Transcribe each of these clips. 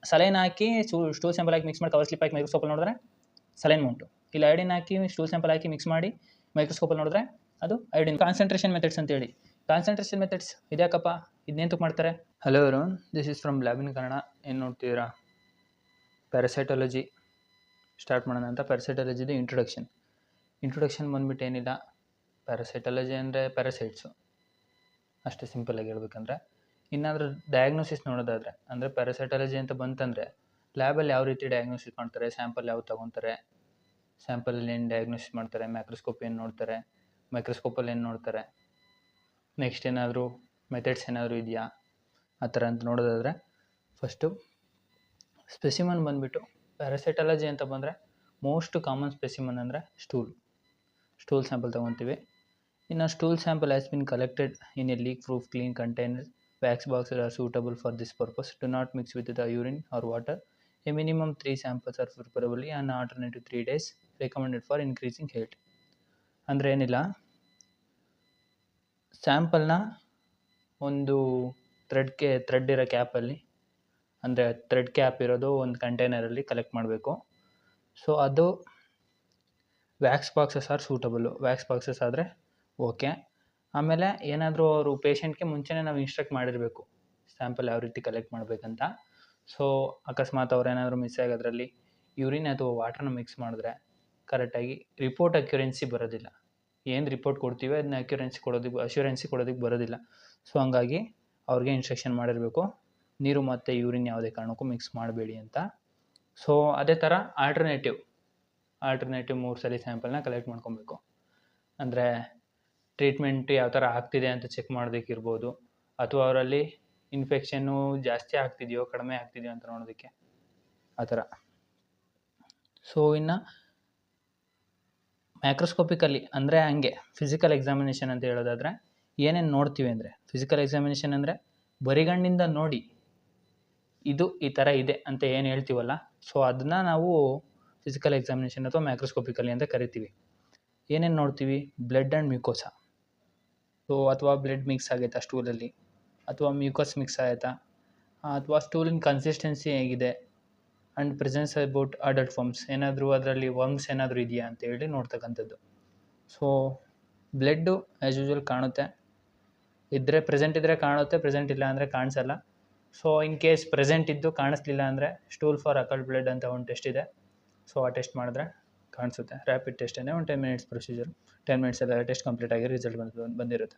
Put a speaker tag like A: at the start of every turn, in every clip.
A: Saline ಹಾಕಿ stool sample ಹಾಕಿ mix ಮಾಡಿ ಕವರ್ ಸ್ಲಿಪ್ ಹಾಕಿ ಮೈಕ್ರೋಸ್ಕೋಪಲ್ಲಿ ನೋಡಿದ್ರೆ ಸಲೈನ್ ಮೌಂಟು. ಇಲ್ಲ ಅಯೋಡಿನ್ ಹಾಕಿ ಸ್ಟೂಲ್ ಸ್ಯಾಂಪಲ್ ಹಾಕಿ ಮಿಕ್ಸ್ ಮಾಡಿ ಮೈಕ್ರೋಸ್ಕೋಪಲ್ಲಿ ನೋಡಿದ್ರೆ ಅದು ಅಯೋಡಿನ್. ಕಾನ್ಸಂಟ್ರೇಷನ್ ಮೆಥಡ್ಸ್ ಅಂತೇಳಿ. ಕಾನ್ಸಂಟ್ರೇಷನ್ ಮೆಥಡ್ಸ್ ಇದ್ಯಾಕಪ್ಪ, ಇದನ್ನೇಂತಕ್ಕೆ ಮಾಡ್ತಾರೆ? Hello everyone, this is from lab in Kannada. ಏನು ನೋಡ್ತಿದ್ದೀರಾ? ಪ್ಯಾರಾಸೈಟಾಲಜಿ ಸ್ಟಾರ್ಟ್ ಮಾಡೋಣ ಅಂತ. ಪ್ಯಾರಾಸೈಟಾಲಜಿದು ಇಂಟ್ರೊಡಕ್ಷನ್ ಬಂದ್ಬಿಟ್ಟು ಏನಿಲ್ಲ, ಪ್ಯಾರಾಸೈಟಾಲಜಿ ಅಂದರೆ ಪ್ಯಾರಾಸೈಟ್ಸು, ಅಷ್ಟೇ ಸಿಂಪಲ್ಲಾಗಿ ಹೇಳ್ಬೇಕಂದ್ರೆ. ಇನ್ನಾದರೂ ಡಯಾಗ್ನೋಸಿಸ್ ನೋಡೋದಾದರೆ, ಅಂದರೆ ಪ್ಯಾರಾಸೈಟಾಲಜಿ ಅಂತ ಬಂತಂದರೆ ಲ್ಯಾಬಲ್ಲಿ ಯಾವ ರೀತಿ ಡಯಾಗ್ನೋಸಿಸ್ ಮಾಡ್ತಾರೆ, ಸ್ಯಾಂಪಲ್ ಯಾವ ತೊಗೊತಾರೆ, ಸ್ಯಾಂಪಲಲ್ಲಿ ಏನು ಡಯಾಗ್ನೋಸಿಸ್ ಮಾಡ್ತಾರೆ, ಮೈಕ್ರೋಸ್ಕೋಪ್ ಏನು ನೋಡ್ತಾರೆ, ಮೈಕ್ರೋಸ್ಕೋಪಲ್ಲಿ ಏನು ನೋಡ್ತಾರೆ, ನೆಕ್ಸ್ಟ್ ಏನಾದರೂ ಮೆಥಡ್ಸ್ ಏನಾದರೂ ಇದೆಯಾ ಆ ಥರ ಅಂತ ನೋಡೋದಾದರೆ, ಫಸ್ಟು ಸ್ಪೆಸಿಮನ್ ಬಂದುಬಿಟ್ಟು ಪ್ಯಾರಾಸೈಟಾಲಜಿ ಅಂತ ಬಂದರೆ ಮೋಸ್ಟ್ ಕಾಮನ್ ಸ್ಪೆಸಿಮನ್ ಅಂದರೆ ಸ್ಟೂಲ್ ಸ್ಯಾಂಪಲ್ ತೊಗೊತೀವಿ. ಇನ್ನು stool sample has been collected in a leak proof clean container. Wax boxes are suitable for this purpose. Do not mix with the urine or water. A minimum 3 samples are preferably and alternative 3 days recommended for increasing health. ಅಂದರೆ ಏನಿಲ್ಲ, ಸ್ಯಾಂಪಲ್ನ ಒಂದು thread ಇರೋ ಕ್ಯಾಪಲ್ಲಿ, ಅಂದರೆ thread cap ಇರೋದು ಒಂದು ಕಂಟೈನರಲ್ಲಿ collect ಮಾಡಬೇಕು. So ಅದು wax boxes are suitable. Wax boxes ಆದರೆ ಓಕೆ. ಆಮೇಲೆ ಏನಾದರೂ ಅವರು ಪೇಷಂಟ್ಗೆ ಮುಂಚೆನೇ ನಾವು ಇನ್ಸ್ಟ್ರಕ್ಟ್ ಮಾಡಿರಬೇಕು ಸ್ಯಾಂಪಲ್ ಯಾವ ರೀತಿ ಕಲೆಕ್ಟ್ ಮಾಡಬೇಕಂತ. ಸೊ ಅಕಸ್ಮಾತ್ ಅವ್ರು ಏನಾದರೂ ಮಿಸ್ ಆಗೋದ್ರಲ್ಲಿ ಯೂರಿನ್ ಅಥವಾ ವಾಟರ್ನ ಮಿಕ್ಸ್ ಮಾಡಿದ್ರೆ ಕರೆಕ್ಟಾಗಿ ರಿಪೋರ್ಟ್ ಅಕ್ಯುರೆನ್ಸಿ ಬರೋದಿಲ್ಲ. ಏನು ರಿಪೋರ್ಟ್ ಕೊಡ್ತೀವಿ ಅದನ್ನ ಅಶ್ಯೂರೆನ್ಸಿ ಕೊಡೋದಕ್ಕೆ ಬರೋದಿಲ್ಲ. ಸೊ ಹಂಗಾಗಿ ಅವ್ರಿಗೆ ಇನ್ಸ್ಟ್ರಕ್ಷನ್ ಮಾಡಿರಬೇಕು, ನೀರು ಮತ್ತು ಯೂರಿನ್ ಯಾವುದೇ ಕಾರಣಕ್ಕೂ ಮಿಕ್ಸ್ ಮಾಡಬೇಡಿ ಅಂತ. ಸೊ ಅದೇ ಥರ ಆಲ್ಟರ್ನೇಟಿವ್ 3 ಸಲ ಸ್ಯಾಂಪಲ್ನ ಕಲೆಕ್ಟ್ ಮಾಡ್ಕೊಬೇಕು. ಅಂದರೆ ಟ್ರೀಟ್ಮೆಂಟ್ ಯಾವ ಥರ ಆಗ್ತಿದೆ ಅಂತ ಚೆಕ್ ಮಾಡೋದಕ್ಕಿರ್ಬೋದು, ಅಥವಾ ಅವರಲ್ಲಿ ಇನ್ಫೆಕ್ಷನ್ನು ಜಾಸ್ತಿ ಆಗ್ತಿದೆಯೋ ಕಡಿಮೆ ಆಗ್ತಿದೆಯೋ ಅಂತ ನೋಡೋದಕ್ಕೆ, ಆ ಥರ. ಸೊ ಇನ್ನು ಮೈಕ್ರೋಸ್ಕೋಪಿಕಲ್ಲಿ ಅಂದರೆ ಹಂಗೆ ಫಿಸಿಕಲ್ ಎಕ್ಸಾಮಿನೇಷನ್ ಅಂತ ಹೇಳೋದಾದರೆ ಏನೇನು ನೋಡ್ತೀವಿ ಅಂದರೆ, ಫಿಸಿಕಲ್ ಎಕ್ಸಾಮಿನೇಷನ್ ಅಂದರೆ ಬರಿಗಣ್ಣಿಂದ ನೋಡಿ ಇದು ಈ ಥರ ಇದೆ ಅಂತ ಏನು ಹೇಳ್ತೀವಲ್ಲ, ಸೊ ಅದನ್ನ ನಾವು ಫಿಸಿಕಲ್ ಎಕ್ಸಾಮಿನೇಷನ್ ಅಥವಾ ಮೈಕ್ರೋಸ್ಕೋಪಿಕಲ್ಲಿ ಅಂತ ಕರಿತೀವಿ. ಏನೇನು ನೋಡ್ತೀವಿ? Blood and mucosa. ಸೊ ಅಥವಾ ಬ್ಲಡ್ ಮಿಕ್ಸ್ ಆಗೈತಾ ಸ್ಟೂಲಲ್ಲಿ, ಅಥವಾ ಮ್ಯೂಕಸ್ ಮಿಕ್ಸ್ ಆಯಿತಾ, ಅಥವಾ ಸ್ಟೂಲಿನ ಕನ್ಸಿಸ್ಟೆನ್ಸಿ ಹೇಗಿದೆ, and presence about adult worms, ಏನಾದರೂ ಅದರಲ್ಲಿ ವರ್ಮ್ಸ್ ಏನಾದರೂ ಇದೆಯಾ ಅಂತೇಳಿ ನೋಡ್ತಕ್ಕಂಥದ್ದು. ಸೊ ಬ್ಲಡ್ಡು ಆ್ಯಸ್ ಯೂಶ್ವಲ್ ಕಾಣುತ್ತೆ, ಪ್ರೆಸೆಂಟ್ ಇದ್ದರೆ ಕಾಣುತ್ತೆ, ಪ್ರೆಸೆಂಟ್ ಇಲ್ಲ ಅಂದರೆ ಕಾಣಿಸಲ್ಲ. ಸೊ ಇನ್ ಕೇಸ್ ಪ್ರೆಸೆಂಟ್ ಇದ್ದು ಕಾಣಿಸ್ಲಿಲ್ಲ ಅಂದರೆ ಸ್ಟೂಲ್ ಫಾರ್ ಅಕಲ್ಟ್ ಬ್ಲಡ್ ಅಂತ ಒಂದು ಟೆಸ್ಟ್ ಇದೆ. ಸೊ ಆ ಟೆಸ್ಟ್ ಮಾಡಿದ್ರೆ ಕಾಣಿಸುತ್ತೆ. ರ್ಯಾಪಿಡ್ ಟೆಸ್ಟೇ, ಒಂದು 10 ಮಿನಿಟ್ಸ್ ಪ್ರೊಸೀಜರ್. 10 ಮಿನಿಟ್ಸಲ್ಲಿ ಟೆಸ್ಟ್ ಕಂಪ್ಲೀಟ್ ಆಗಿ ರಿಸಲ್ಟ್ ಬಂದಿರುತ್ತೆ.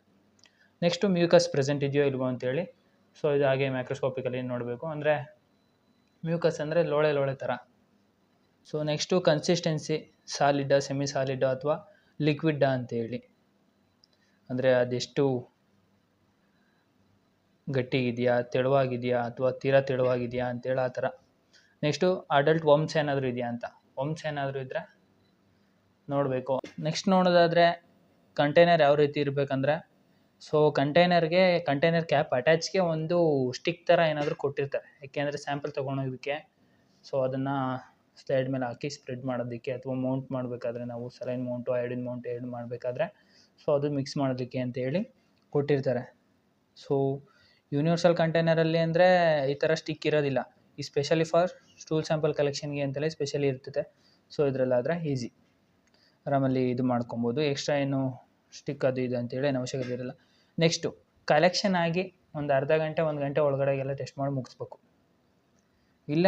A: ನೆಕ್ಸ್ಟು ಮ್ಯೂಕಸ್ ಪ್ರೆಸೆಂಟ್ ಇದೆಯೋ ಇಲ್ವೋ ಅಂತೇಳಿ, ಸೊ ಇದು ಹಾಗೆ ಮೈಕ್ರೋಸ್ಕೋಪಿಕಲ್ಲಿ ನೋಡಬೇಕು. ಅಂದರೆ ಮ್ಯೂಕಸ್ ಅಂದರೆ ಲೋಳೆ ಥರ. ಸೊ ನೆಕ್ಸ್ಟು ಕನ್ಸಿಸ್ಟೆನ್ಸಿ, ಸಾಲಿಡ್ಡಾ, ಸೆಮಿ ಸಾಲಿಡ್ಡಾ ಅಥವಾ ಲಿಕ್ವಿಡ್ಡಾ ಅಂತೇಳಿ, ಅಂದರೆ ಅದೆಷ್ಟು ಗಟ್ಟಿಗಿದೆಯಾ, ತೆಳುವಾಗಿದೆಯಾ ಅಥವಾ ತೀರಾ ತೆಳುವಾಗಿದೆಯಾ ಅಂತೇಳಿ ಆ ಥರ. ನೆಕ್ಸ್ಟು ಅಡಲ್ಟ್ ವರ್ಮ್ಸ್ ಏನಾದರೂ ಇದೆಯಾ ಅಂತ, ವರ್ಮ್ಸ್ ಏನಾದರೂ ಇದ್ದರೆ ನೋಡಬೇಕು. ನೆಕ್ಸ್ಟ್ ನೋಡೋದಾದರೆ ಕಂಟೈನರ್ ಯಾವ ರೀತಿ ಇರಬೇಕಂದ್ರೆ, ಸೊ ಕಂಟೈನರ್ ಕ್ಯಾಪ್ ಅಟ್ಯಾಚ್ಗೆ ಒಂದು ಸ್ಟಿಕ್ ಥರ ಏನಾದರೂ ಕೊಟ್ಟಿರ್ತಾರೆ, ಯಾಕೆಂದರೆ ಸ್ಯಾಂಪಲ್ ತೊಗೊಳೋದಕ್ಕೆ. ಸೊ ಅದನ್ನು ಸ್ಲೈಡ್ ಮೇಲೆ ಹಾಕಿ ಸ್ಪ್ರೆಡ್ ಮಾಡೋದಕ್ಕೆ, ಅಥವಾ ಮೌಂಟ್ ಮಾಡಬೇಕಾದ್ರೆ ನಾವು ಸಲೈನ್ ಮೌಂಟು ಅಯೋಡಿನ್ ಮೌಂಟ್ ಎರಡು ಮಾಡಬೇಕಾದ್ರೆ ಸೊ ಅದು ಮಿಕ್ಸ್ ಮಾಡೋದಕ್ಕೆ ಅಂತೇಳಿ ಕೊಟ್ಟಿರ್ತಾರೆ. ಸೊ ಯೂನಿವರ್ಸಲ್ ಕಂಟೈನರಲ್ಲಿ ಅಂದರೆ ಈ ಥರ ಸ್ಟಿಕ್ ಇರೋದಿಲ್ಲ. ಈ ಸ್ಪೆಷಲಿ ಫಾರ್ ಸ್ಟೂಲ್ ಸ್ಯಾಂಪಲ್ ಕಲೆಕ್ಷನ್ಗೆ ಅಂತಲೇ ಸ್ಪೆಷಲಿ ಇರ್ತದೆ. ಸೊ ಇದರಲ್ಲಾದರೆ ಈಸಿ ಆರಾಮಲ್ಲಿ ಇದು ಮಾಡ್ಕೊಬೋದು. ಎಕ್ಸ್ಟ್ರಾ ಏನು ಸ್ಟಿಕ್ ಅದು ಇದು ಅಂತೇಳಿ ಏನು ಅವಶ್ಯಕತೆ ಇರಲ್ಲ. ನೆಕ್ಸ್ಟು ಕಲೆಕ್ಷನ್ ಆಗಿ ಒಂದು ಅರ್ಧ ಗಂಟೆ 1 ಗಂಟೆ ಒಳಗಡೆಗೆಲ್ಲ ಟೆಸ್ಟ್ ಮಾಡಿ ಮುಗಿಸ್ಬೇಕು. ಇಲ್ಲ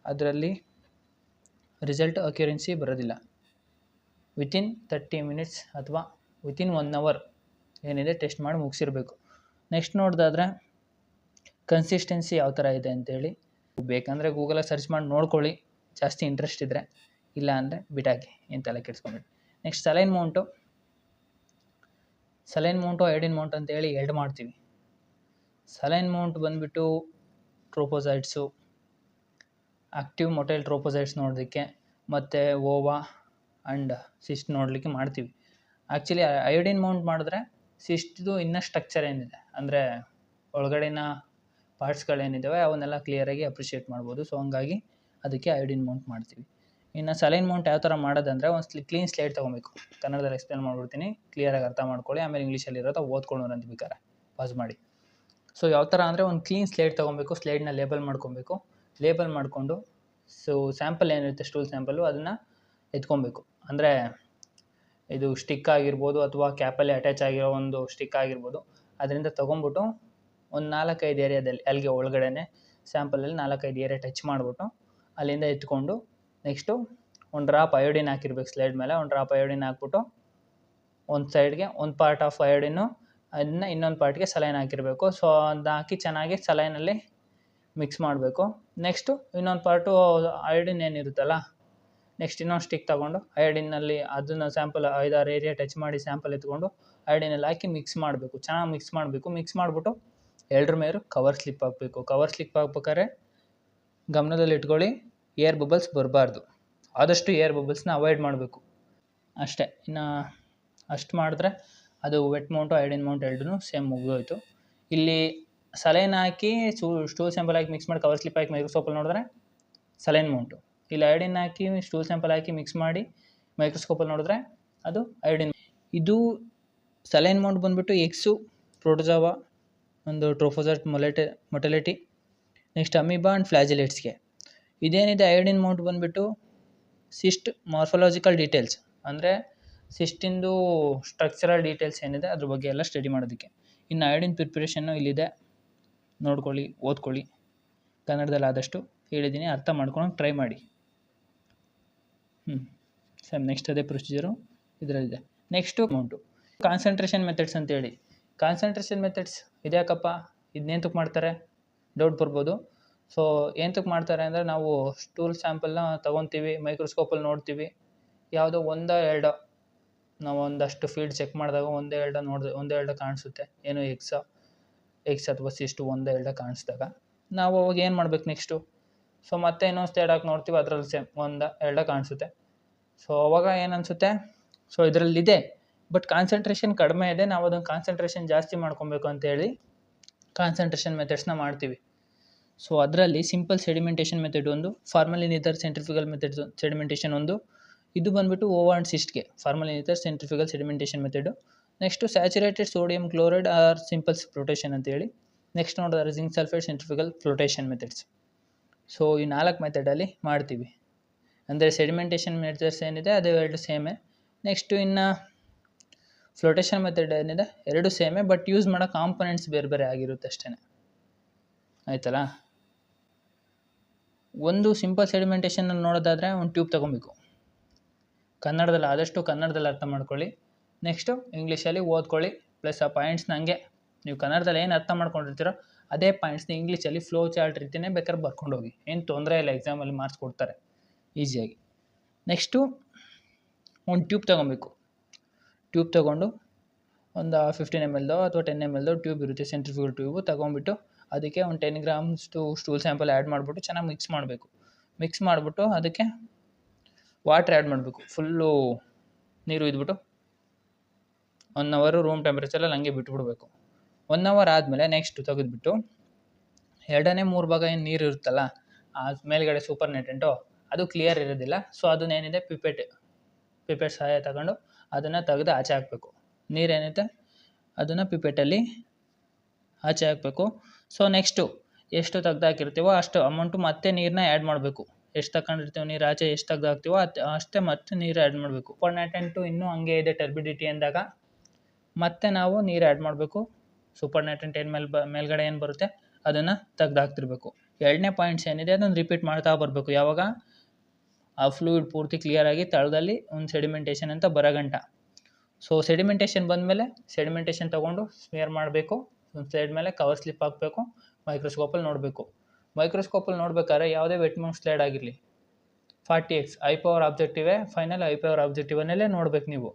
A: ಅದರಲ್ಲಿ ರಿಸಲ್ಟ್ ಅಕ್ಯುರೆನ್ಸಿ ಬರೋದಿಲ್ಲ. ವಿತಿನ್ 30 ಮಿನಿಟ್ಸ್ ಅಥವಾ ವಿತಿನ್ 1 ಅವರ್ ಏನಿದೆ ಟೆಸ್ಟ್ ಮಾಡಿ ಮುಗಿಸಿರ್ಬೇಕು. ನೆಕ್ಸ್ಟ್ ನೋಡೋದಾದರೆ ಕನ್ಸಿಸ್ಟೆನ್ಸಿ ಯಾವ ಥರ ಇದೆ ಅಂತೇಳಿ ಬೇಕಂದರೆ ಗೂಗಲಲ್ಲಿ ಸರ್ಚ್ ಮಾಡಿ ನೋಡ್ಕೊಳ್ಳಿ, ಜಾಸ್ತಿ ಇಂಟ್ರೆಸ್ಟ್ ಇದ್ದರೆ. ಇಲ್ಲ ಅಂದರೆ ಬಿಟಾಕಿ, ಏನು ತಲೆ ಕೆಡಿಸ್ಕೊಂಬಿಡಿ. Next saline mount iodine mount ಅಂತೇಳಿ 2 ಮಾಡ್ತೀವಿ. ಸಲೈನ್ ಮೌಂಟ್ ಬಂದುಬಿಟ್ಟು ಟ್ರೋಪೋಸೈಟ್ಸು, ಆಕ್ಟಿವ್ ಮೊಟೈಲ್ ಟ್ರೋಪೋಸೈಟ್ಸ್ ನೋಡೋದಕ್ಕೆ, ಮತ್ತು ಓವಾ ಆ್ಯಂಡ್ ಸಿಸ್ಟ್ ನೋಡಲಿಕ್ಕೆ ಮಾಡ್ತೀವಿ. ಆ್ಯಕ್ಚುಲಿ ಅಯೋಡಿನ್ ಮೌಂಟ್ ಮಾಡಿದ್ರೆ ಸಿಸ್ಟ್ದು ಇನ್ನೂ ಸ್ಟ್ರಕ್ಚರ್ ಏನಿದೆ, ಅಂದರೆ ಒಳಗಡೆನ ಪಾರ್ಟ್ಸ್ಗಳೇನಿದ್ದಾವೆ ಅವನ್ನೆಲ್ಲ ಕ್ಲಿಯರಾಗಿ ಅಪ್ರಿಷಿಯೇಟ್ ಮಾಡ್ಬೋದು. ಸೊ ಹಂಗಾಗಿ ಅದಕ್ಕೆ ಅಯೋಡಿನ್ ಮೌಂಟ್ ಮಾಡ್ತೀವಿ. ಇನ್ನು ಸಲೈನ್ ಮೌಂಟ್ ಯಾವ ಥರ ಮಾಡೋದಂದರೆ, ಒಂದು ಕ್ಲೀನ್ ಸ್ಲೇಟ್ ತೊಗೊಬೇಕು. ಕನ್ನಡದಲ್ಲಿ ಎಕ್ಸ್ಪ್ಲೇನ್ ಮಾಡ್ಬಿಡ್ತೀನಿ, ಕ್ಲಿಯರಾಗಿ ಅರ್ಥ ಮಾಡ್ಕೊಳ್ಳಿ. ಆಮೇಲೆ ಇಂಗ್ಲೀಷಲ್ಲಿ ಇರೋದು ಓದ್ಕೊಳ್ಳೋರು ಅಂತ ಬೇಕಾರೆ ಪಾಸ್ ಮಾಡಿ. ಸೊ ಯಾವ ಥರ ಅಂದರೆ ಒಂದು ಕ್ಲೀನ್ ಸ್ಲೇಟ್ ತೊಗೊಬೇಕು, ಸ್ಲೇಟ್ನ ಲೇಬಲ್ ಮಾಡ್ಕೊಬೇಕು. ಲೇಬಲ್ ಮಾಡಿಕೊಂಡು ಸೊ ಸ್ಯಾಂಪಲ್ ಏನಿರುತ್ತೆ ಸ್ಟೂಲ್ ಸ್ಯಾಂಪಲ್ಲು ಅದನ್ನು ಎತ್ಕೊಬೇಕು. ಅಂದರೆ ಇದು ಸ್ಟಿಕ್ ಆಗಿರ್ಬೋದು ಅಥವಾ ಕ್ಯಾಪಲ್ಲಿ ಅಟ್ಯಾಚ್ ಆಗಿರೋ ಒಂದು ಸ್ಟಿಕ್ ಆಗಿರ್ಬೋದು, ಅದರಿಂದ ತೊಗೊಂಬಿಟ್ಟು ಒಂದು 4-5 ಏರಿಯಾದಲ್ಲಿ ಅಲ್ಲಿಗೆ ಒಳಗಡೆ ಸ್ಯಾಂಪಲಲ್ಲಿ 4-5 ಏರಿಯಾ ಟಚ್ ಮಾಡಿಬಿಟ್ಟು ಅಲ್ಲಿಂದ ಎತ್ಕೊಂಡು ನೆಕ್ಸ್ಟು ಒಂದು ಡ್ರಾಪ್ ಅಯೋಡಿನ್ ಹಾಕಿರ್ಬೇಕು ಸ್ಲೈಡ್ ಮೇಲೆ. ಒಂದು ಡ್ರಾಪ್ ಅಯೋಡಿನ್ ಹಾಕ್ಬಿಟ್ಟು ಒಂದು ಸೈಡ್ಗೆ ಒಂದು ಪಾರ್ಟ್ ಆಫ್ ಅಯೋಡಿನು, ಅದನ್ನ ಇನ್ನೊಂದು ಪಾರ್ಟ್ಗೆ ಸಲೈನ್ ಹಾಕಿರಬೇಕು. ಸೊ ಅದನ್ನ ಹಾಕಿ ಚೆನ್ನಾಗಿ ಸಲೈನಲ್ಲಿ ಮಿಕ್ಸ್ ಮಾಡಬೇಕು. ನೆಕ್ಸ್ಟು ಇನ್ನೊಂದು ಪಾರ್ಟು ಅಯೋಡಿನ್ ಏನಿರುತ್ತಲ್ಲ, ನೆಕ್ಸ್ಟ್ ಇನ್ನೊಂದು ಸ್ಟಿಕ್ ತೊಗೊಂಡು ಅಯೋಡಿನಲ್ಲಿ ಅದನ್ನು ಸ್ಯಾಂಪಲ್ 5-6 ಏರಿಯಾ ಟಚ್ ಮಾಡಿ ಸ್ಯಾಂಪಲ್ ಎತ್ಕೊಂಡು ಅಯೋಡಿನಲ್ಲಿ ಹಾಕಿ ಮಿಕ್ಸ್ ಮಾಡಬೇಕು. ಚೆನ್ನಾಗಿ ಮಿಕ್ಸ್ ಮಾಡಬೇಕು. ಮಿಕ್ಸ್ ಮಾಡಿಬಿಟ್ಟು ಎರಡರ ಮೇಲೂ ಕವರ್ ಸ್ಲಿಪ್ ಹಾಕಬೇಕು. ಕವರ್ ಸ್ಲಿಪ್ ಹಾಕ್ಬೇಕಾದ್ರೆ ಗಮನದಲ್ಲಿ ಇಟ್ಕೊಳ್ಳಿ, ಏರ್ ಬಬಲ್ಸ್ ಬರಬಾರ್ದು. ಆದಷ್ಟು ಏರ್ ಬಬಲ್ಸ್ನ ಅವಾಯ್ಡ್ ಮಾಡಬೇಕು ಅಷ್ಟೇ. ಇನ್ನು ಅಷ್ಟು ಮಾಡಿದ್ರೆ ಅದು ವೆಟ್ ಮೌಂಟು ಅಯೋಡಿನ್ ಮೌಂಟ್ ಎರಡೂ ಸೇಮ್ ಮುಗಿದೋಯ್ತು. ಇಲ್ಲಿ ಸಲೈನ್ ಹಾಕಿ ಸ್ಟೂಲ್ ಸ್ಯಾಂಪಲ್ ಹಾಕಿ ಮಿಕ್ಸ್ ಮಾಡಿ ಕವರ್ ಸ್ಲಿಪ್ ಹಾಕಿ ಮೈಕ್ರೋಸ್ಕೋಪಲ್ಲಿ ನೋಡಿದ್ರೆ ಸಲೈನ್ ಮೌಂಟು. ಇಲ್ಲಿ ಅಯೋಡಿನ್ ಹಾಕಿ ಸ್ಟೂಲ್ ಸ್ಯಾಂಪಲ್ ಹಾಕಿ ಮಿಕ್ಸ್ ಮಾಡಿ ಮೈಕ್ರೋಸ್ಕೋಪಲ್ಲಿ ನೋಡಿದ್ರೆ ಅದು ಅಯೋಡಿನ್. ಇದು ಸಲೈನ್ ಮೌಂಟ್ ಬಂದುಬಿಟ್ಟು ಎಕ್ಸು, ಪ್ರೋಟೋಜಾವಾ, ಒಂದು trophozoite motility, next amoeba and ಫ್ಲಾಜಿಲೇಟ್ಸ್ಗೆ. ಇದೇನಿದೆ ಅಯೋಡಿನ್ ಮೌಂಟ್ ಬಂದುಬಿಟ್ಟು ಸಿಸ್ಟ್ ಮಾರ್ಫಾಲಜಿಕಲ್ ಡೀಟೇಲ್ಸ್, ಅಂದರೆ ಸಿಸ್ಟಿಂದು ಸ್ಟ್ರಕ್ಚರಲ್ ಡೀಟೇಲ್ಸ್ ಏನಿದೆ ಅದ್ರ ಬಗ್ಗೆ ಎಲ್ಲ ಸ್ಟಡಿ ಮಾಡೋದಕ್ಕೆ. ಇನ್ನು ಅಯೋಡಿನ್ ಪ್ರಿಪ್ರೇಷನ್ನು ಇಲ್ಲಿದೆ, ನೋಡ್ಕೊಳ್ಳಿ, ಓದ್ಕೊಳ್ಳಿ. ಕನ್ನಡದಲ್ಲಿ ಆದಷ್ಟು ಹೇಳಿದ್ದೀನಿ, ಅರ್ಥ ಮಾಡ್ಕೊಳಕ್ಕೆ ಟ್ರೈ ಮಾಡಿ. ಸೇಮ್ ನೆಕ್ಸ್ಟ್ ಅದೇ ಪ್ರೊಸೀಜರು ಇದರಲ್ಲಿದೆ. ನೆಕ್ಸ್ಟು ಅಮೌಂಟು ಕಾನ್ಸಂಟ್ರೇಷನ್ ಮೆಥಡ್ಸ್ ಅಂತೇಳಿ. ಕಾನ್ಸಂಟ್ರೇಷನ್ ಮೆಥಡ್ಸ್ ಇದ್ಯಾಕಪ್ಪ, ಇದನ್ನೇಂತಕ್ಕೆ ಮಾಡ್ತಾರೆ ಡೌಟ್ ಬರ್ಬೋದು. ಸೊ ಏಂತಕ್ಕೆ ಮಾಡ್ತಾರೆ ಅಂದರೆ, ನಾವು ಸ್ಟೂಲ್ ಸ್ಯಾಂಪಲ್ನ ತೊಗೊತೀವಿ, ಮೈಕ್ರೋಸ್ಕೋಪಲ್ಲಿ ನೋಡ್ತೀವಿ, ಯಾವುದೋ 1-2 ನಾವು ಒಂದಷ್ಟು ಫೀಲ್ಡ್ ಚೆಕ್ ಮಾಡಿದಾಗ 1-2 ಕಾಣಿಸುತ್ತೆ, ಏನೋ ಎಕ್ಸ್ ಅಥವಾ ಸಿಸ್ಟು 1-2 ಕಾಣಿಸಿದಾಗ ನಾವು ಅವಾಗ ಏನು ಮಾಡ್ಬೇಕು ನೆಕ್ಸ್ಟು. ಸೊ ಮತ್ತೆ ಇನ್ನೊಂದು ಸ್ಟೇಡ್ ಹಾಕಿ ನೋಡ್ತೀವಿ, ಅದರಲ್ಲಿ ಸೇಮ್ 1-2 ಕಾಣಿಸುತ್ತೆ. ಸೊ ಅವಾಗ ಏನು ಅನಿಸುತ್ತೆ, ಸೊ ಇದರಲ್ಲಿದೆ ಬಟ್ ಕಾನ್ಸಂಟ್ರೇಷನ್ ಕಡಿಮೆ ಇದೆ, ನಾವು ಅದನ್ನು ಕಾನ್ಸಂಟ್ರೇಷನ್ ಜಾಸ್ತಿ ಮಾಡ್ಕೊಬೇಕು ಅಂತೇಳಿ ಕಾನ್ಸಂಟ್ರೇಷನ್ ಮೆಥಡ್ಸ್ನ ಮಾಡ್ತೀವಿ. ಸೊ ಅದರಲ್ಲಿ ಸಿಂಪಲ್ ಸೆಡಿಮೆಂಟೇಷನ್ ಮೆಥಡ್ ಒಂದು, formalin ether centrifugal method sedimentation ಒಂದು. ಇದು ಬಂದುಬಿಟ್ಟು ಓವಾ ಆ್ಯಂಡ್ ಸಿಸ್ಟ್ಗೆ formalin ether centrifugal sedimentation method. Next saturated sodium chloride or simple flotation ಅಂತೇಳಿ. ನೆಕ್ಸ್ಟ್ ನೋಡಿದ್ರೆ zinc sulphate centrifugal flotation methods. So ಈ 4 ಮೆಥಡಲ್ಲಿ ಮಾಡ್ತೀವಿ. ಅಂದರೆ ಸೆಡಿಮೆಂಟೇಷನ್ ಮೆಥಡ್ಸ್ ಏನಿದೆ ಅದು 2 ಸೇಮೇ. ನೆಕ್ಸ್ಟು ಇನ್ನು ಫ್ಲೋಟೇಷನ್ ಮೆಥಡ್ ಏನಿದೆ 2 ಸೇಮೇ, ಬಟ್ ಯೂಸ್ ಮಾಡೋ ಕಾಂಪೊನೆಂಟ್ಸ್ ಬೇರೆ ಬೇರೆ ಆಗಿರುತ್ತೆ ಅಷ್ಟೇ. ಆಯ್ತಲ್ಲ. ಒಂದು ಸಿಂಪಲ್ ಸೆಡಿಮೆಂಟೇಷನ್ ನೋಡೋದಾದರೆ ಒಂದು ಟ್ಯೂಬ್ ತೊಗೊಬೇಕು. ಕನ್ನಡದಲ್ಲಿ ಆದಷ್ಟು ಕನ್ನಡದಲ್ಲಿ ಅರ್ಥ ಮಾಡ್ಕೊಳ್ಳಿ. ನೆಕ್ಸ್ಟು ಇಂಗ್ಲೀಷಲ್ಲಿ ಓದ್ಕೊಳ್ಳಿ. ಪ್ಲಸ್ ಆ ಪಾಯಿಂಟ್ಸ್ನ ಹಂಗೆ ನೀವು ಕನ್ನಡದಲ್ಲಿ ಏನು ಅರ್ಥ ಮಾಡ್ಕೊಂಡಿರ್ತೀರೋ ಅದೇ ಪಾಯಿಂಟ್ಸ್ನ ಇಂಗ್ಲೀಷಲ್ಲಿ ಫ್ಲೋ ಚಾರ್ಟ್ ರೀತಿಯೇ ಬೇಕಾದ್ರೆ ಬರ್ಕೊಂಡು ಹೋಗಿ, ಏನು ತೊಂದರೆ ಇಲ್ಲ, ಎಕ್ಸಾಮಲ್ಲಿ ಮಾರ್ಕ್ಸ್ ಕೊಡ್ತಾರೆ ಈಸಿಯಾಗಿ. ನೆಕ್ಸ್ಟು ಒಂದು ಟ್ಯೂಬ್ ತೊಗೊಬೇಕು. ಟ್ಯೂಬ್ ತೊಗೊಂಡು ಒಂದು 15 ml ಅಥವಾ 10 ml ಟ್ಯೂಬ್ ಇರುತ್ತೆ, ಸೆಂಟ್ರಿಫ್ಯೂಗಲ್ ಟ್ಯೂಬು ತೊಗೊಂಬಿಟ್ಟು ಅದಕ್ಕೆ ಒಂದು 10 grams ಸ್ಟೂಲ್ ಸ್ಯಾಂಪಲ್ ಆ್ಯಡ್ ಮಾಡಿಬಿಟ್ಟು ಚೆನ್ನಾಗಿ ಮಿಕ್ಸ್ ಮಾಡಬೇಕು. ಮಿಕ್ಸ್ ಮಾಡಿಬಿಟ್ಟು ಅದಕ್ಕೆ ವಾಟ್ರ್ ಆ್ಯಡ್ ಮಾಡಬೇಕು. ಫುಲ್ಲು ನೀರು ಇದ್ಬಿಟ್ಟು 1 hour ರೂಮ್ ಟೆಂಪ್ರೇಚರಲ್ಲಿ ಹಂಗೆ ಬಿಟ್ಬಿಡ್ಬೇಕು. 1 hour ಆದಮೇಲೆ ನೆಕ್ಸ್ಟ್ ತೆಗೆದುಬಿಟ್ಟು 2/3 ಭಾಗ ಏನು ನೀರು ಇರುತ್ತಲ್ಲ, ಆ ಮೇಲ್ಗಡೆ ಸೂಪರ್ ನೆಟೆಂಟು ಅದು ಕ್ಲಿಯರ್ ಇರೋದಿಲ್ಲ. ಸೊ ಅದನ್ನೇನಿದೆ ಪಿಪೆಟ್ ಸಹಾಯ ತಗೊಂಡು ಅದನ್ನು ತೆಗೆದು ಆಚೆ ಹಾಕಬೇಕು. ನೀರೇನಿದೆ ಅದನ್ನು ಪಿಪೆಟಲ್ಲಿ ಆಚೆ ಹಾಕಬೇಕು. ಸೊ ನೆಕ್ಸ್ಟು ಎಷ್ಟು ತೆಗ್ದು ಹಾಕಿರ್ತೀವೋ ಅಷ್ಟು ಅಮೌಂಟು ಮತ್ತೆ ನೀರನ್ನ ಆ್ಯಡ್ ಮಾಡಬೇಕು. ಎಷ್ಟು ತಗೊಂಡಿರ್ತೀವೋ ನೀರು ಆಚೆ ಎಷ್ಟು ತೆಗ್ದು ಹಾಕ್ತೀವೋ ಅಷ್ಟೇ ಮತ್ತೆ ನೀರು ಆ್ಯಡ್ ಮಾಡಬೇಕು. ಸೂಪರ್ ನೆಟೆಂಟು ಇನ್ನೂ ಹಂಗೆ ಇದೆ ಟರ್ಬಿಡಿಟಿ ಅಂದಾಗ ಮತ್ತೆ ನಾವು ನೀರು ಆ್ಯಡ್ ಮಾಡಬೇಕು. ಸೂಪರ್ ನೆಟೆಂಟ್ ಏನು ಮೇಲ್ಗಡೆ ಏನು ಬರುತ್ತೆ ಅದನ್ನು ತೆಗ್ದು ಹಾಕ್ತಿರ್ಬೇಕು. 2ನೇ ಪಾಯಿಂಟ್ಸ್ ಏನಿದೆ ಅದನ್ನು ರಿಪೀಟ್ ಮಾಡ್ತಾ ಬರಬೇಕು. ಯಾವಾಗ ಆ ಫ್ಲೂಯಿಡ್ ಪೂರ್ತಿ ಕ್ಲಿಯರಾಗಿ ತಳದಲ್ಲಿ ಒಂದು ಸೆಡಿಮೆಂಟೇಷನ್ ಅಂತ ಬರೋಗಂಟ. ಸೊ ಸೆಡಿಮೆಂಟೇಷನ್ ಬಂದಮೇಲೆ ಸೆಡಿಮೆಂಟೇಷನ್ ತೊಗೊಂಡು ಸ್ಮಿಯರ್ ಮಾಡಬೇಕು. ಒಂದು ಸೈಡ್ ಮೇಲೆ ಕವರ್ ಸ್ಲಿಪ್ ಹಾಕಬೇಕು. ಮೈಕ್ರೋಸ್ಕೋಪಲ್ಲಿ ನೋಡಬೇಕು. ಮೈಕ್ರೋಸ್ಕೋಪಲ್ಲಿ ನೋಡ್ಬೇಕಾದ್ರೆ ಯಾವುದೇ ವೆಟ್ ಮೌಂಟ್ ಸ್ಲೈಡ್ ಆಗಿರಲಿ 40x ಹೈ ಪವರ್ ಆಬ್ಜೆಕ್ಟಿವೇ ಫೈನಲ್ ಹೈ ಪವರ್ ಆಬ್ಜೆಕ್ಟಿವನ್ನೆಲ್ಲೇ ನೋಡ್ಬೇಕು ನೀವು,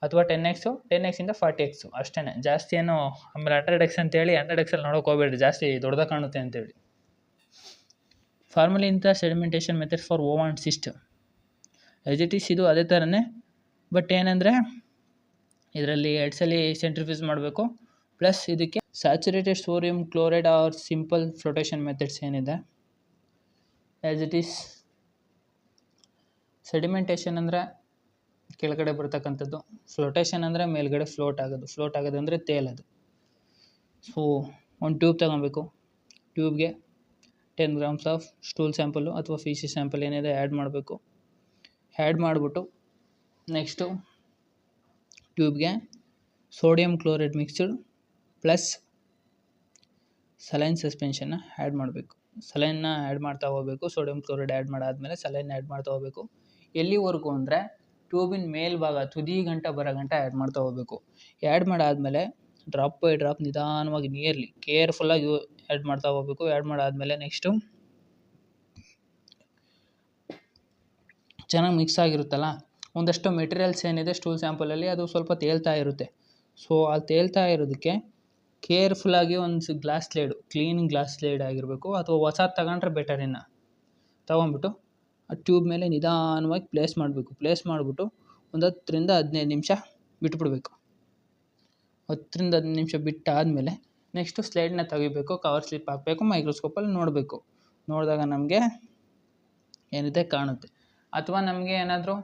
A: ಅಥವಾ 10x ಇಂದ 40x ಅಷ್ಟೇ, ಜಾಸ್ತಿ ಏನು ಆಮೇಲೆ 100x ಅಂತೇಳಿ 100xಲ್ಲಿ ನೋಡೋಕೆ ಹೋಗ್ಬೇಡ್ರಿ, ಜಾಸ್ತಿ ದೊಡ್ಡದಾಗಿ ಕಾಣುತ್ತೆ ಅಂತೇಳಿ. Formalin ether sedimentation method for Owa and cyst as it is ಇದು ಅದೇ ಥರನೇ. ಬಟ್ ಏನಂದರೆ ಇದರಲ್ಲಿ 2 ಸಲ ಸೆಂಟ್ರಿಫ್ಯೂಸ್ ಮಾಡಬೇಕು. ಪ್ಲಸ್ ಇದಕ್ಕೆ saturated sodium chloride or simple flotation methods ಏನಿದೆ ಆ್ಯಸ್ ಇಟ್ ಈಸ್. ಸೆಡಿಮೆಂಟೇಷನ್ ಅಂದರೆ ಕೆಳಗಡೆ ಬರ್ತಕ್ಕಂಥದ್ದು, ಫ್ಲೋಟೇಷನ್ ಅಂದರೆ ಮೇಲ್ಗಡೆ ಫ್ಲೋಟ್ ಆಗೋದು ಅಂದರೆ ತೇಲೋದು. ಸೊ ಒಂದು ಟ್ಯೂಬ್ ತೊಗೊಬೇಕು. ಟ್ಯೂಬ್ಗೆ 10 ಗ್ರಾಮ್ಸ್ ಆಫ್ ಸ್ಟೂಲ್ ಸ್ಯಾಂಪಲ್ಲು ಅಥವಾ ಫೀಸಿಸ್ ಸ್ಯಾಂಪಲ್ ಏನಿದೆ ಆ್ಯಡ್ ಮಾಡಬೇಕು. ಆ್ಯಡ್ ಮಾಡಿಬಿಟ್ಟು ನೆಕ್ಸ್ಟು ಟ್ಯೂಬ್ಗೆ sodium chloride mixed plus saline ಸಸ್ಪೆನ್ಷನ್ನ ಆ್ಯಡ್ ಮಾಡಬೇಕು. ಸಲೈನ್ನ ಆ್ಯಡ್ ಮಾಡ್ತಾ ಹೋಗಬೇಕು. ಸೋಡಿಯಂ ಕ್ಲೋರೈಡ್ ಆ್ಯಡ್ ಮಾಡಾದಮೇಲೆ ಸಲೈನ್ ಆ್ಯಡ್ ಮಾಡ್ತಾ ಹೋಗಬೇಕು. ಎಲ್ಲಿವರೆಗೂ ಅಂದರೆ ಟ್ಯೂಬಿನ ಮೇಲ್ಭಾಗ ತುದಿ ಗಂಟ ಬರೋ ಗಂಟ ಆ್ಯಡ್ ಮಾಡ್ತಾ ಹೋಗಬೇಕು. ಆ್ಯಡ್ ಮಾಡಾದಮೇಲೆ ಡ್ರಾಪ್ ಬೈ ಡ್ರಾಪ್ ನಿಧಾನವಾಗಿ ನಿಯರ್ಲಿ ಕೇರ್ಫುಲ್ಲಾಗಿ ಆ್ಯಡ್ ಮಾಡ್ತಾ ಹೋಗಬೇಕು. ಆ್ಯಡ್ ಮಾಡಾದಮೇಲೆ ನೆಕ್ಸ್ಟು ಚೆನ್ನಾಗಿ ಮಿಕ್ಸ್ ಆಗಿರುತ್ತಲ್ಲ, ಒಂದಷ್ಟು ಮೆಟೀರಿಯಲ್ಸ್ ಏನಿದೆ ಸ್ಟೂಲ್ ಸ್ಯಾಂಪಲಲ್ಲಿ ಅದು ಸ್ವಲ್ಪ ತೇಲ್ತಾ ಇರುತ್ತೆ. ಸೊ ಅದು ತೇಲ್ತಾ ಇರೋದಕ್ಕೆ ಕೇರ್ಫುಲ್ಲಾಗಿ ಒಂದು ಗ್ಲಾಸ್ ಸ್ಲೇಡು, ಕ್ಲೀನ್ ಗ್ಲಾಸ್ ಸ್ಲೇಡ್ ಆಗಿರಬೇಕು, ಅಥವಾ ಹೊಸದು ತಗೊಂಡ್ರೆ ಬೆಟರ್. ಇನ್ನು ತೊಗೊಂಬಿಟ್ಟು ಆ ಟ್ಯೂಬ್ ಮೇಲೆ ನಿಧಾನವಾಗಿ ಪ್ಲೇಸ್ ಮಾಡಬೇಕು. ಪ್ಲೇಸ್ ಮಾಡಿಬಿಟ್ಟು ಒಂದು 10ರಿಂದ 15 ನಿಮಿಷ ಬಿಟ್ಬಿಡಬೇಕು. 10ರಿಂದ 15 ನಿಮಿಷ ಬಿಟ್ಟಾದಮೇಲೆ ನೆಕ್ಸ್ಟು ಸ್ಲೈಡ್ನ ತೆಗಿಬೇಕು. ಕವರ್ ಸ್ಲಿಪ್ ಹಾಕಬೇಕು. ಮೈಕ್ರೋಸ್ಕೋಪಲ್ಲಿ ನೋಡಬೇಕು. ನೋಡಿದಾಗ ನಮಗೆ ಏನಿದೆ ಕಾಣುತ್ತೆ. ಅಥವಾ ನಮಗೆ ಏನಾದರೂ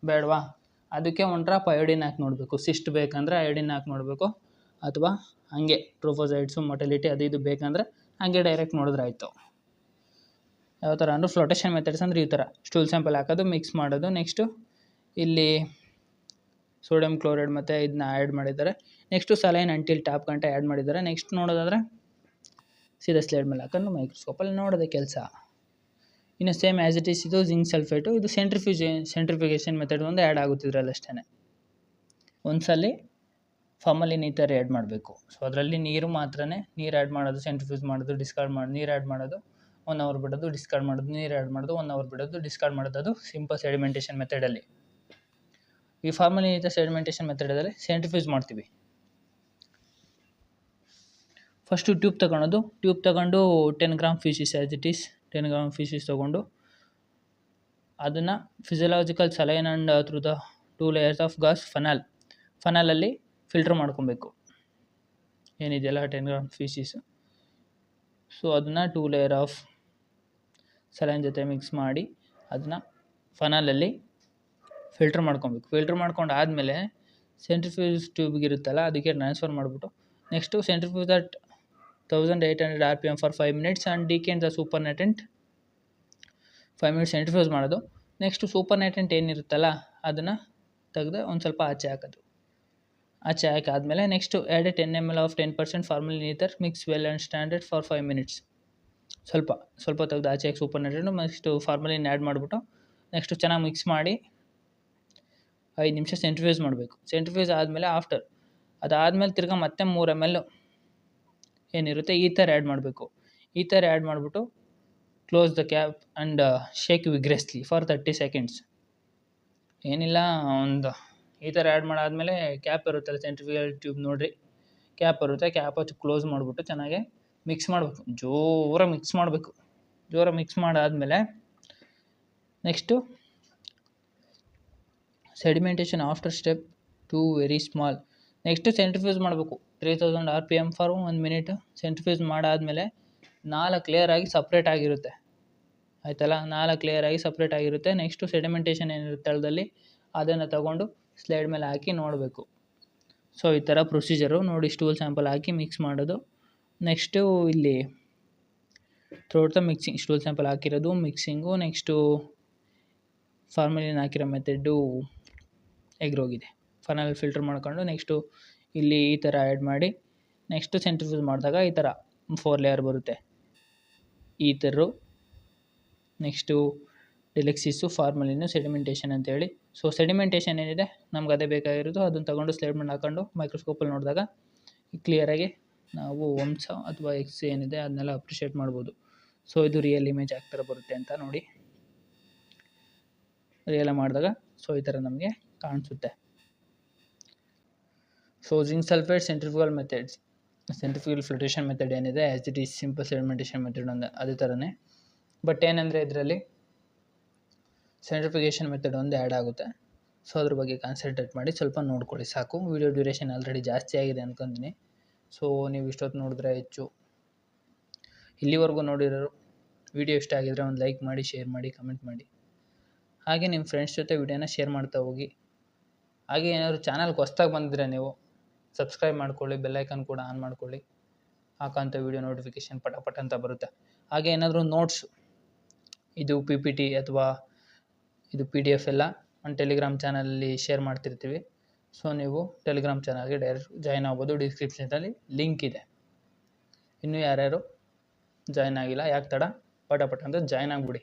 A: ಬೇಡವಾ, ಅದಕ್ಕೆ ಒಂದು ಡ್ರಾಪ್ ಅಯೋಡಿನ್ ಹಾಕಿ ನೋಡಬೇಕು. ಸಿಸ್ಟ್ ಬೇಕಂದರೆ ಅಯೋಡಿನ್ ಹಾಕಿ ನೋಡಬೇಕು. ಅಥವಾ ಹಾಗೆ ಟ್ರೋಫೋಸೈಡ್ಸು ಮೊಟಿಲಿಟಿ ಅದು ಇದು ಬೇಕಂದರೆ ಹಾಗೆ ಡೈರೆಕ್ಟ್ ನೋಡಿದ್ರೆ ಆಯಿತು. ಯಾವ ಥರ ಅಂದರೆ ಫ್ಲೋಟೇಷನ್ ಮೆಥಡ್ಸ್ ಅಂದರೆ ಈ ಥರ ಸ್ಟೂಲ್ ಸ್ಯಾಂಪಲ್ ಹಾಕೋದು, ಮಿಕ್ಸ್ ಮಾಡೋದು. ನೆಕ್ಸ್ಟು ಇಲ್ಲಿ ಸೋಡಿಯಂ ಕ್ಲೋರೈಡ್ ಮತ್ತು ಇದನ್ನ ಆ್ಯಡ್ ಮಾಡಿದ್ದಾರೆ. ನೆಕ್ಸ್ಟು ಸಲೈನ್ ಅಂಟಿಲ್ ಟಾಪ್ ಗಂಟೆ ಆ್ಯಡ್ ಮಾಡಿದ್ದಾರೆ. ನೆಕ್ಸ್ಟ್ ನೋಡೋದಾದರೆ ಸೀದಾ ಸ್ಲೈಡ್ ಮೇಲೆ ಹಾಕೊಂಡು ಮೈಕ್ರೋಸ್ಕೋಪಲ್ಲಿ ನೋಡೋದೇ ಕೆಲಸ. ಇನ್ನು ಸೇಮ್ ಆ್ಯಸ್ ಇಟ್ ಈಸ್ ಇದು ಜಿಂಕ್ ಸಲ್ಫೇಟು. ಇದು ಸೆಂಟ್ರಿಫ್ಯೂಗೇಷನ್ ಮೆಥಡ್ ಒಂದು ಆ್ಯಡ್ ಆಗುತ್ತಿದ್ರಲ್ಲಿ ಅಷ್ಟೇ. ಒಂದ್ಸಲಿ ಫಾರ್ಮಲಿನ್ ಈ ಥರ ಆ್ಯಡ್ ಮಾಡಬೇಕು. ಸೊ ಅದರಲ್ಲಿ ನೀರು ಮಾತ್ರನೇ, ನೀರು ಆ್ಯಡ್ ಮಾಡೋದು, ಸೆಂಟ್ರಿಫ್ಯೂಸ್ ಮಾಡೋದು, ಡಿಸ್ಕಾರ್ಡ್ ಮಾಡಿ, ನೀರು ಆ್ಯಡ್ ಮಾಡೋದು, 1 ಅವರ್ ಬಿಡೋದು, ಡಿಸ್ಕಾರ್ಡ್ ಮಾಡೋದು, ನೀರು ಆ್ಯಡ್ ಮಾಡೋದು, 1 ಅವರ್ ಬಿಡೋದು, ಡಿಸ್ಕಾರ್ಡ್ ಮಾಡೋದು. ಅದು ಸಿಂಪಲ್ ಸೆಡಿಮೆಂಟೇಷನ್ ಮೆಥಡಲ್ಲಿ. ಈ ಫಾರ್ಮಲಿನ್ ಈ ಥರ ಸೆಡಿಮೆಂಟೇಷನ್ ಮೆಥಡಲ್ಲಿ ಸೆಂಟ್ರಿಫ್ಯೂಸ್ ಮಾಡ್ತೀವಿ. ಫಸ್ಟು ಟ್ಯೂಬ್ ತಗೊಳೋದು. ಟ್ಯೂಬ್ ತಗೊಂಡು 10 gram faeces as it is 10 gram faeces ತೊಗೊಂಡು ಅದನ್ನು physiological saline and through the 2 layers of gauze ಫನಲಲ್ಲಿ ಫಿಲ್ಟ್ರ್ ಮಾಡ್ಕೊಬೇಕು. ಏನಿದೆಯಲ್ಲ 10 ಗ್ರಾಮ್ ಫೀಸಿಸು, ಸೊ ಅದನ್ನು 2 ಲೇಯರ್ ಆಫ್ ಸಲೈನ್ ಜೊತೆ ಮಿಕ್ಸ್ ಮಾಡಿ ಅದನ್ನು ಫನಲಲ್ಲಿ ಫಿಲ್ಟ್ರ್ ಮಾಡ್ಕೊಬೇಕು. ಫಿಲ್ಟ್ರ್ ಮಾಡ್ಕೊಂಡು ಆದಮೇಲೆ ಸೆಂಟ್ರಿಫ್ಯೂಸ್ ಟ್ಯೂಬ್ಗಿರುತ್ತಲ್ಲ ಅದಕ್ಕೆ ಟ್ರಾನ್ಸ್ಫರ್ ಮಾಡಿಬಿಟ್ಟು next centrifuge at 1800 RPM for 5 minutes and decant the supernatant 5 minutes centrifuge ಮಾಡೋದು. ನೆಕ್ಸ್ಟು ಸೂಪರ್ನೆಟೆಂಟ್ ಏನಿರುತ್ತಲ್ಲ ಅದನ್ನು ತೆಗೆದು ಒಂದು ಸ್ವಲ್ಪ ಆಚೆ ಹಾಕೋದು. ಆಚೆ ಹಾಕಾದಮೇಲೆ next add 10 ml of 10% formalin ether mix well and standard for 5 minutes. ಸ್ವಲ್ಪ ತೆಗೆದು ಆಚೆ ಹಾಕಿ ಸೂಪರ್ನೆಟೆಂಟು ನೆಕ್ಸ್ಟು ಫಾರ್ಮಲಿನ್ ಆ್ಯಡ್ ಮಾಡಿಬಿಟ್ಟು ನೆಕ್ಸ್ಟು ಚೆನ್ನಾಗಿ ಮಿಕ್ಸ್ ಮಾಡಿ 5 ನಿಮಿಷ ಸೆಂಟ್ರಿಫ್ಯೂಸ್ ಮಾಡಬೇಕು. ಸೆಂಟ್ರಿಫ್ಯೂಸ್ ಆದಮೇಲೆ ಅದಾದಮೇಲೆ ತಿರ್ಗಾ ಮತ್ತೆ 3 ml ಏನಿರುತ್ತೆ ಈ ಥರ ಆ್ಯಡ್ ಮಾಡಬೇಕು. ಈ ಥರ ಆ್ಯಡ್ ಮಾಡಿಬಿಟ್ಟು close the cap and shake vigorously for 30 seconds. ಏನಿಲ್ಲ, ಒಂದು ಈ ಥರ ಆ್ಯಡ್ ಮಾಡಾದಮೇಲೆ ಕ್ಯಾಪ್ ಇರುತ್ತಲ್ಲ ಸೆಂಟ್ರಿಫ್ಯೂಗಲ್ ಟ್ಯೂಬ್ ನೋಡಿರಿ, ಕ್ಯಾಪ್ ಇರುತ್ತೆ. ಕ್ಯಾಪ್ ಹಚ್ಚಿ ಕ್ಲೋಸ್ ಮಾಡಿಬಿಟ್ಟು ಚೆನ್ನಾಗಿ ಮಿಕ್ಸ್ ಮಾಡಬೇಕು. ಜೋರಾಗಿ ಮಿಕ್ಸ್ ಮಾಡಬೇಕು. ಜೋರಾಗಿ ಮಿಕ್ಸ್ ಮಾಡಾದಮೇಲೆ next sedimentation after step 2 very small. Next centrifuge ಮಾಡಬೇಕು 3000 RPM ಫಾರ್ 1 ಮಿನಿಟ್. ಸೆಂಟ್ರಿಫ್ಯೂಸ್ ಮಾಡಾದಮೇಲೆ 4 ಲೇಯರ್ ಆಗಿ ಸಪ್ರೇಟ್ ಆಗಿರುತ್ತೆ. ಆಯ್ತಲ್ಲ, 4 ಲೇಯರ್ ಆಗಿ ಸಪ್ರೇಟ್ ಆಗಿರುತ್ತೆ. ನೆಕ್ಸ್ಟು ಸೆಡಿಮೆಂಟೇಷನ್ ಏನಿರುತ್ತೆ ತಳದಲ್ಲಿ ಅದನ್ನು ತಗೊಂಡು ಸ್ಲೈಡ್ ಮೇಲೆ ಹಾಕಿ ನೋಡಬೇಕು. ಸೊ ಈ ಥರ ಪ್ರೊಸೀಜರು ನೋಡಿ. ಸ್ಟೂಲ್ ಸ್ಯಾಂಪಲ್ ಹಾಕಿ ಮಿಕ್ಸ್ ಮಾಡೋದು. ನೆಕ್ಸ್ಟು ಇಲ್ಲಿ throughout the mixing stool sample ಹಾಕಿರೋದು ಮಿಕ್ಸಿಂಗು. ನೆಕ್ಸ್ಟು ಫಾರ್ಮಲಿನ್ ಹಾಕಿರೋ ಮೆಥಡು ಎಗ್ರೋಗಿದೆ. ಫನಲ್ ಫಿಲ್ಟರ್ ಮಾಡ್ಕೊಂಡು ನೆಕ್ಸ್ಟು ಇಲ್ಲಿ ಈ ಥರ ಆ್ಯಡ್ ಮಾಡಿ ನೆಕ್ಸ್ಟು ಸೆಂಟ್ರಿಫ್ಯೂಸ್ ಮಾಡಿದಾಗ ಈ ಥರ 4 ಲೇಯರ್ ಬರುತ್ತೆ. ಈ ಥರ ನೆಕ್ಸ್ಟು ಡೆಲೆಕ್ಸಿಸು, ಫಾರ್ಮಲಿನ್ನು, ಸೆಡಿಮೆಂಟೇಷನ್ ಅಂತೇಳಿ. ಸೊ ಸೆಡಿಮೆಂಟೇಷನ್ ಏನಿದೆ ನಮ್ಗೆ ಅದೇ ಬೇಕಾಗಿರೋದು. ಅದನ್ನು ತಗೊಂಡು ಸ್ಲೈಡ್ ಮೇಲೆ ಹಾಕೊಂಡು ಮೈಕ್ರೋಸ್ಕೋಪಲ್ಲಿ ನೋಡಿದಾಗ ಕ್ಲಿಯರಾಗಿ ನಾವು ವಂಶ ಅಥವಾ ಎಕ್ಸ್ ಏನಿದೆ ಅದನ್ನೆಲ್ಲ ಅಪ್ರಿಷಿಯೇಟ್ ಮಾಡ್ಬೋದು. ಸೊ ಇದು ರಿಯಲ್ ಇಮೇಜ್ ಯಾವ ಥರ ಬರುತ್ತೆ ಅಂತ ನೋಡಿ. ರಿಯಲ್ ಮಾಡಿದಾಗ ಸೊ ಈ ಥರ ನಮಗೆ ಕಾಣಿಸುತ್ತೆ. So zinc sulphate centrifugal methods, centrifugal flotation method ಏನಿದೆ as it is simple sedimentation method ಅದೇ ಥರನೇ. ಬಟ್ ಏನಂದರೆ ಇದರಲ್ಲಿ ಸೆಂಟ್ರಿಫಿಕೇಷನ್ ಮೆಥಡ್ ಒಂದು ಆ್ಯಡ್ ಆಗುತ್ತೆ. ಸೊ ಅದ್ರ ಬಗ್ಗೆ ಕಾನ್ಸಂಟ್ರೇಟ್ ಮಾಡಿ ಸ್ವಲ್ಪ ನೋಡ್ಕೊಳ್ಳಿ ಸಾಕು. ವಿಡಿಯೋ ಡ್ಯೂರೇಷನ್ ಆಲ್ರೆಡಿ ಜಾಸ್ತಿ ಆಗಿದೆ ಅಂದ್ಕೊತೀನಿ. ಸೊ ನೀವು ಇಷ್ಟೊತ್ತು ನೋಡಿದ್ರೆ ಹೆಚ್ಚು. ಇಲ್ಲಿವರೆಗೂ ನೋಡಿರೋರು ವಿಡಿಯೋ ಇಷ್ಟ ಆಗಿದ್ರೆ ಒಂದು ಲೈಕ್ ಮಾಡಿ, ಶೇರ್ ಮಾಡಿ, ಕಮೆಂಟ್ ಮಾಡಿ. ಹಾಗೆ ನಿಮ್ಮ ಫ್ರೆಂಡ್ಸ್ ಜೊತೆ ವಿಡಿಯೋನ ಶೇರ್ ಮಾಡ್ತಾ ಹೋಗಿ. ಹಾಗೆ ಏನಾದರೂ ಚಾನಲ್ಗೆ ಹೊಸ್ದಾಗಿ ಬಂದಿದ್ರೆ ನೀವು ಸಬ್ಸ್ಕ್ರೈಬ್ ಮಾಡ್ಕೊಳ್ಳಿ, ಬೆಲ್ಲೈಕನ್ ಕೂಡ ಆನ್ ಮಾಡ್ಕೊಳ್ಳಿ. ಹಾಕೋಂಥ ವಿಡಿಯೋ ನೋಟಿಫಿಕೇಷನ್ ಪಟ ಅಂತ ಬರುತ್ತೆ. ಹಾಗೆ ಏನಾದರೂ ನೋಟ್ಸ್, ಇದು PPT ಅಥವಾ ಇದು PDF ಎಲ್ಲ ಒಂದು ಟೆಲಿಗ್ರಾಮ್ ಚಾನಲಲ್ಲಿ ಶೇರ್ ಮಾಡ್ತಿರ್ತೀವಿ. ಸೊ ನೀವು ಟೆಲಿಗ್ರಾಮ್ ಚಾನಲ್ಗೆ ಡೈರೆಕ್ಟ್ ಜಾಯ್ನ್ ಆಗ್ಬೋದು. ಡಿಸ್ಕ್ರಿಪ್ಷನಲ್ಲಿ ಲಿಂಕ್ ಇದೆ. ಇನ್ನೂ ಯಾರ್ಯಾರು ಜಾಯ್ನ್ ಆಗಿಲ್ಲ, ಯಾಕೆ ತಡ, ಪಟ ಅಂತ ಜಾಯ್ನ್ ಆಗಿಬಿಡಿ.